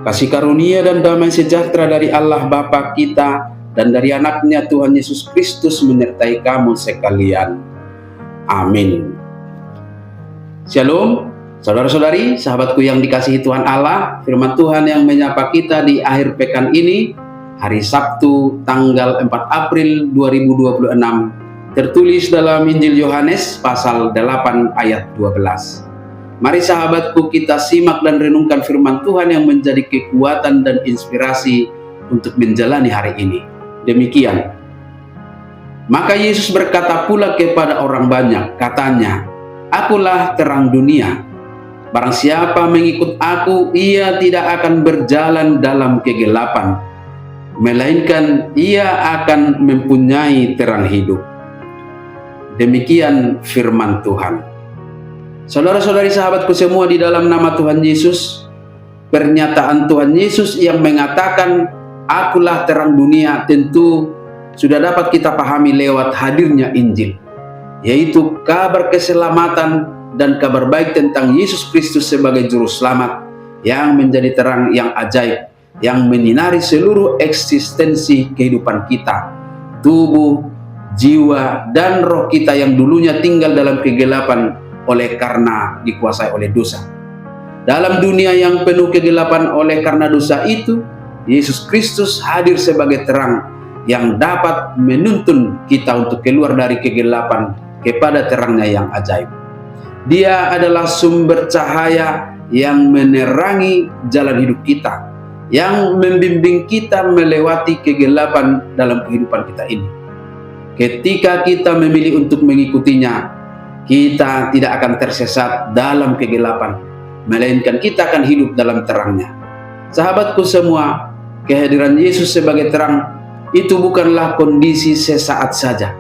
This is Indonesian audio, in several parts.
Kasih karunia dan damai sejahtera dari Allah Bapa kita dan dari anaknya Tuhan Yesus Kristus menyertai kamu sekalian. Amin. Shalom, saudara-saudari, sahabatku yang dikasihi Tuhan Allah. Firman Tuhan yang menyapa kita di akhir pekan ini, hari Sabtu tanggal 4 April 2026, tertulis dalam Injil Yohanes pasal 8 ayat 12. Mari sahabatku, kita simak dan renungkan firman Tuhan yang menjadi kekuatan dan inspirasi untuk menjalani hari ini. Demikian. Maka Yesus berkata pula kepada orang banyak, katanya, "Akulah terang dunia. Barang siapa mengikut aku, ia tidak akan berjalan dalam kegelapan, melainkan ia akan mempunyai terang hidup." Demikian firman Tuhan. Saudara-saudari, sahabatku semua, di dalam nama Tuhan Yesus, pernyataan Tuhan Yesus yang mengatakan akulah terang dunia tentu sudah dapat kita pahami lewat hadirnya Injil, yaitu kabar keselamatan dan kabar baik tentang Yesus Kristus sebagai juru selamat yang menjadi terang yang ajaib, yang menyinari seluruh eksistensi kehidupan kita, tubuh, jiwa, dan roh kita yang dulunya tinggal dalam kegelapan oleh karena dikuasai oleh dosa. Dalam dunia yang penuh kegelapan oleh karena dosa itu, Yesus Kristus hadir sebagai terang yang dapat menuntun kita untuk keluar dari kegelapan kepada terangnya yang ajaib. Dia adalah sumber cahaya yang menerangi jalan hidup kita, yang membimbing kita melewati kegelapan dalam kehidupan kita ini. Ketika kita memilih untuk mengikutinya, kita tidak akan tersesat dalam kegelapan, melainkan kita akan hidup dalam terangnya. Sahabatku semua, kehadiran Yesus sebagai terang itu bukanlah kondisi sesaat saja,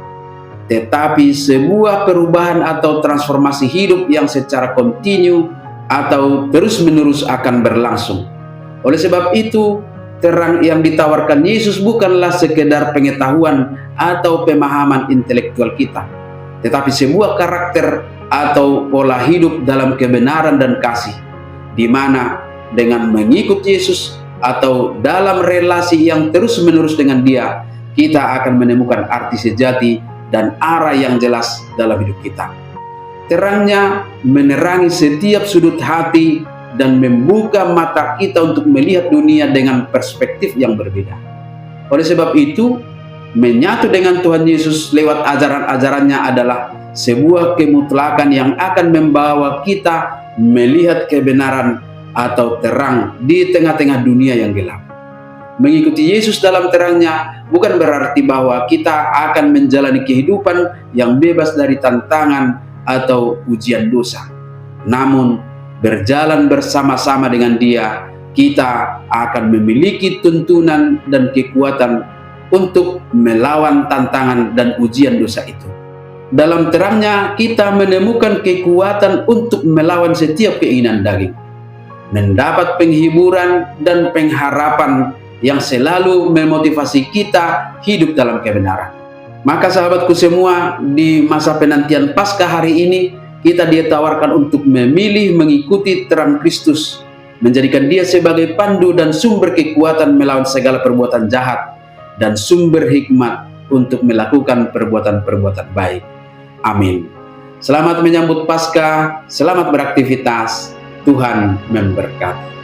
tetapi sebuah perubahan atau transformasi hidup yang secara kontinu atau terus-menerus akan berlangsung. Oleh sebab itu, terang yang ditawarkan Yesus bukanlah sekedar pengetahuan atau pemahaman intelektual kita, tetapi sebuah karakter atau pola hidup dalam kebenaran dan kasih, di mana dengan mengikut Yesus atau dalam relasi yang terus-menerus dengan Dia, kita akan menemukan arti sejati dan arah yang jelas dalam hidup kita. Terangnya menerangi setiap sudut hati dan membuka mata kita untuk melihat dunia dengan perspektif yang berbeda. Oleh sebab itu, menyatu dengan Tuhan Yesus lewat ajaran-ajarannya adalah sebuah kemutlakan yang akan membawa kita melihat kebenaran atau terang di tengah-tengah dunia yang gelap. Mengikuti Yesus dalam terangnya bukan berarti bahwa kita akan menjalani kehidupan yang bebas dari tantangan atau ujian dosa. Namun, berjalan bersama-sama dengan Dia, kita akan memiliki tuntunan dan kekuatan untuk melawan tantangan dan ujian dosa itu. Dalam terangnya kita menemukan kekuatan untuk melawan setiap keinginan daging, mendapat penghiburan dan pengharapan yang selalu memotivasi kita hidup dalam kebenaran. Maka sahabatku semua, di masa penantian Paskah hari ini, kita ditawarkan untuk memilih mengikuti terang Kristus, menjadikan Dia sebagai pandu dan sumber kekuatan melawan segala perbuatan jahat dan sumber hikmat untuk melakukan perbuatan-perbuatan baik. Amin. Selamat menyambut Paskah, selamat beraktivitas, Tuhan memberkati.